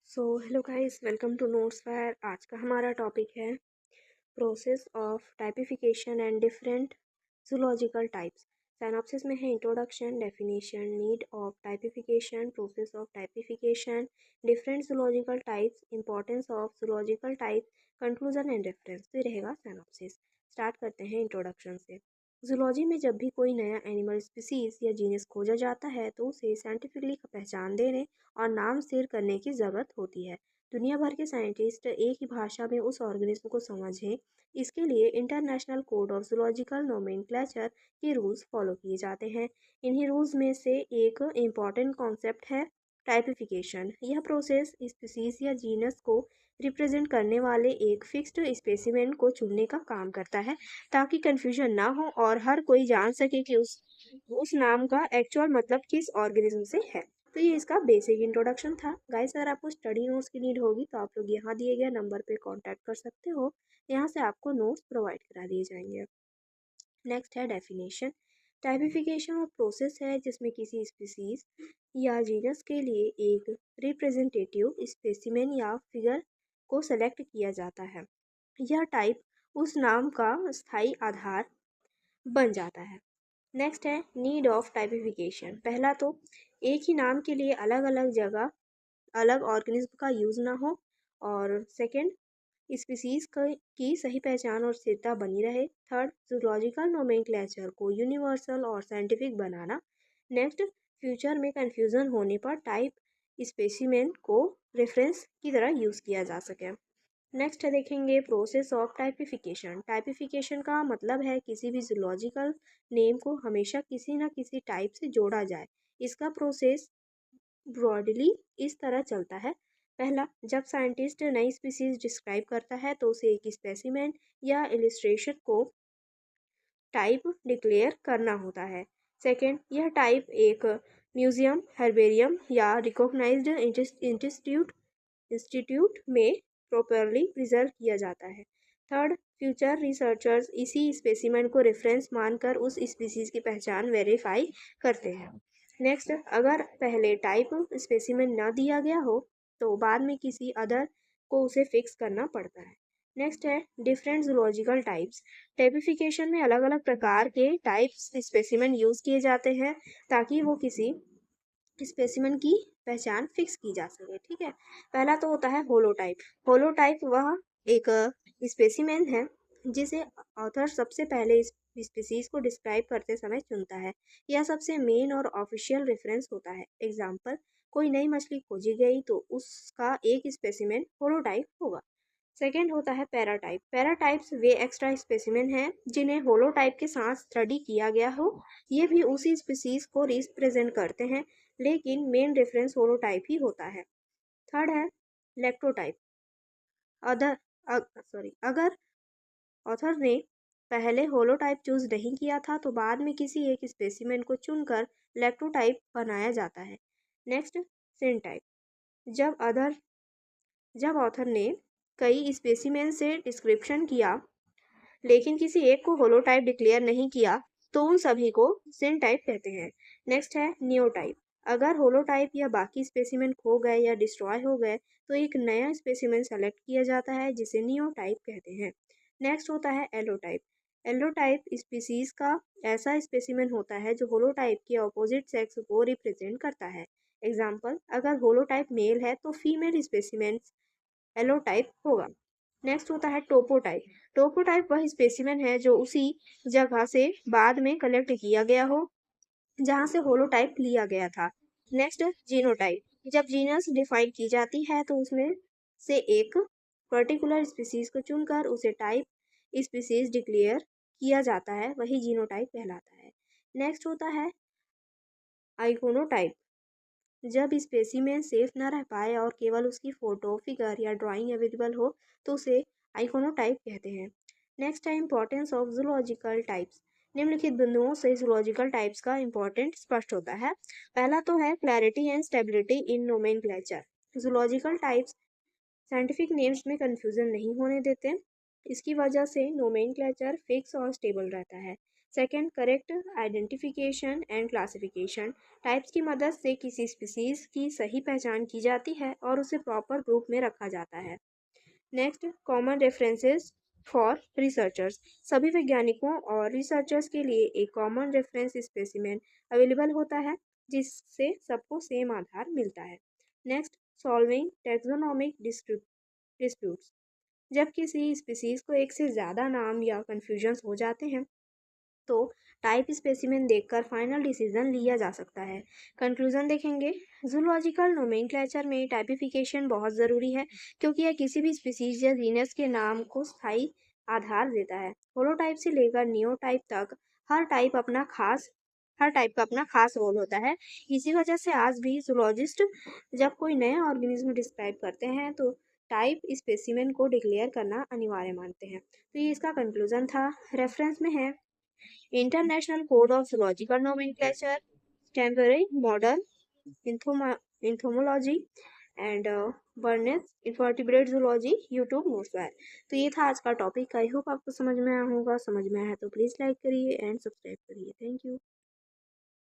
Hello guys, welcome to notes fire. आज का हमारा टॉपिक है process of typification and different zoological types. Synopsis में है introduction, definition, need of typification, process of typification, different zoological types, importance of zoological type, conclusion and reference. तो ये रहेगा synopsis. Start करते हैं इंट्रोडक्शन से। जूलॉजी में जब भी कोई नया एनिमल स्पीसीज या जीनस खोजा जाता है तो उसे साइंटिफिकली पहचान देने और नाम स्थिर करने की ज़रूरत होती है। दुनिया भर के साइंटिस्ट एक ही भाषा में उस ऑर्गेनिज्म को समझें, इसके लिए international code of zoological nomenclature के रूल्स फॉलो किए जाते हैं। इन्हीं रूल्स में से एक इम्पॉर्टेंट कॉन्सेप्ट है टाइपिफिकेशन। यह प्रोसेस स्पीसीज या जीनस को रिप्रेजेंट करने वाले एक फिक्स्ड स्पेसिमेन को चुनने का काम करता है, ताकि कन्फ्यूजन ना हो और हर कोई जान सके कि उस नाम का एक्चुअल मतलब किस ऑर्गेनिज्म से है। तो ये इसका बेसिक इंट्रोडक्शन था। गाइस, अगर आपको स्टडी नोट्स की नीड होगी तो आप लोग यहाँ दिए गए नंबर पे कांटेक्ट कर सकते हो। यहाँ से आपको नोट्स प्रोवाइड करा दिए जाएंगे। नेक्स्ट है डेफिनेशन। टाइपिफिकेशन वो प्रोसेस है जिसमें किसी स्पीसीज या जीनस के लिए एक रिप्रेजेंटेटिव स्पेसिमेन या फिगर को सेलेक्ट किया जाता है। यह टाइप उस नाम का स्थायी आधार बन जाता है। नेक्स्ट है नीड ऑफ टाइपिफिकेशन। पहला तो एक ही नाम के लिए अलग अलग जगह अलग ऑर्गेनिज्म का यूज़ ना हो, और सेकंड स्पीसीज की सही पहचान और स्थिरता बनी रहे। थर्ड, जूलॉजिकल नोमेनक्लेचर को यूनिवर्सल और साइंटिफिक बनाना। नेक्स्ट, फ्यूचर में कंफ्यूजन होने पर टाइप स्पेसिमेन को रेफरेंस की तरह यूज़ किया जा सके। नेक्स्ट देखेंगे प्रोसेस ऑफ टाइपिफिकेशन। टाइपिफिकेशन का मतलब है किसी भी जूलॉजिकल नेम को हमेशा किसी न किसी टाइप से जोड़ा जाए। इसका प्रोसेस ब्रॉडली इस तरह चलता है। पहला, जब साइंटिस्ट नई स्पीसीज डिस्क्राइब करता है तो उसे एक स्पेसिमेन या इलिस्ट्रेशन को टाइप डिक्लेयर करना होता है। सेकेंड, यह टाइप एक म्यूजियम, हर्बेरियम या रिकॉग्नाइज्ड इंस्टीट्यूट में प्रॉपरली प्रिजर्व किया जाता है। थर्ड, फ्यूचर रिसर्चर्स इसी स्पेसिमेन को रेफरेंस मानकर उस स्पीसीज की पहचान वेरीफाई करते हैं। नेक्स्ट, अगर पहले टाइप स्पेसिमेन ना दिया गया हो तो बाद में किसी अदर को उसे फिक्स करना पड़ता है। नेक्स्ट है डिफरेंट जूलॉजिकल टाइप्स। टाइपिफिकेशन में अलग अलग प्रकार के टाइप्स स्पेसिमेन यूज किए जाते हैं ताकि वो किसी स्पेसिमेन की पहचान फिक्स की जा सके। ठीक है, पहला तो होता है होलोटाइप। होलोटाइप वह एक स्पेसिमेन है जिसे ऑथर सबसे पहले इस स्पीसीज को डिस्क्राइब करते समय चुनता है। यह सबसे मेन और ऑफिशियल रेफरेंस होता है। एग्जाम्पल, कोई नई मछली खोजी गई तो उसका एक स्पेसिमेन होलोटाइप होगा। सेकेंड होता है पैराटाइप। पैराटाइप्स वे एक्स्ट्रा स्पेसिमेन हैं जिन्हें होलोटाइप के साथ स्टडी किया गया हो। ये भी उसी स्पीसीज को रिप्रेजेंट करते हैं, लेकिन मेन रेफरेंस होलोटाइप ही होता है। थर्ड है लेक्टोटाइप। अदर अगर ऑथर ने पहले होलोटाइप चूज नहीं किया था तो बाद में किसी एक स्पेसिमेन को चुनकर लेक्टोटाइप बनाया जाता है। Next, syntype. जब अदर जब ऑथर ने कई स्पेसिमेन से डिस्क्रिप्शन किया लेकिन किसी एक को होलोटाइप डिक्लेयर नहीं किया तो उन सभी को सिनटाइप कहते हैं। नेक्स्ट है नियोटाइप। अगर होलोटाइप या बाकी स्पेसिमेन खो गए या डिस्ट्रॉय हो गए तो एक नया स्पेसिमेन सेलेक्ट किया जाता है जिसे नियोटाइप कहते हैं। नेक्स्ट होता है एलोटाइप। एलोटाइप स्पीसीज का ऐसा स्पेसिमेन होता है जो होलोटाइप के ऑपोजिट सेक्स को रिप्रेजेंट करता है। एग्जाम्पल, अगर होलोटाइप मेल है तो फीमेल स्पेसिमेन एलोटाइप होगा। नेक्स्ट होता है टोपोटाइप। टोपोटाइप वह स्पेसिमेन है जो उसी जगह से बाद में कलेक्ट किया गया हो जहां से होलोटाइप लिया गया था। Next, genotype. जब जीनस डिफाइन की जाती है तो उसमें से एक पर्टिकुलर स्पीसीज को चुनकर उसे टाइप स्पीसीज डिक्लेयर किया जाता है, वही जीनोटाइप कहलाता है। नेक्स्ट होता है आइकोनोटाइप। जब स्पेसिमेन सेफ न रह पाए और केवल उसकी फोटो, फिगर या ड्राइंग अवेलेबल हो तो उसे आइकोनोटाइप कहते हैं। नेक्स्ट है इंपॉर्टेंस ऑफ जूलॉजिकल टाइप्स। निम्नलिखित बिंदुओं से जूलॉजिकल टाइप्स का इंपॉर्टेंट स्पष्ट होता है। पहला तो है clarity and stability in nomenclature. Zoological types scientific names में कंफ्यूजन नहीं होने देते। इसकी वजह से नोमेनक्लेचर फिक्स और स्टेबल रहता है। Second, correct identification and classification. Types की मदद से किसी स्पीसीज की सही पहचान की जाती है और उसे प्रॉपर ग्रुप में रखा जाता है। Next, common references for researchers. सभी वैज्ञानिकों और रिसर्चर्स के लिए एक कॉमन रेफरेंस स्पेसिमेन अवेलेबल होता है जिससे सबको सेम आधार मिलता है। Next, solving taxonomic disputes. जब किसी स्पीसीज को एक से ज़्यादा नाम या कन्फ्यूजन्स हो जाते हैं तो टाइप स्पेसिमेन देखकर फाइनल डिसीजन लिया जा सकता है। कंक्लूजन देखेंगे, जूलॉजिकल नोमेनक्लेचर में टाइपिफिकेशन बहुत ज़रूरी है क्योंकि यह किसी भी स्पीसीज या जीनस के नाम को स्थायी आधार देता है। होलोटाइप से लेकर नियोटाइप तक हर टाइप अपना खास हर टाइप का अपना खास रोल होता है। इसी वजह से आज भी जूलॉजिस्ट जब कोई नया ऑर्गेनिज्म डिस्क्राइब करते हैं तो टाइप स्पेसिमेन को डिक्लेयर करना अनिवार्य मानते हैं। तो ये इसका कंक्लूजन था। रेफरेंस में है international code of zoological nomenclature, temporary model entomology and Barnes invertebrate zoology YouTube notes है। तो ये था आज का टॉपिक। आई होप आपको समझ में आया होगा। समझ में आया तो प्लीज़ लाइक करिए एंड सब्सक्राइब करिए। Thank you.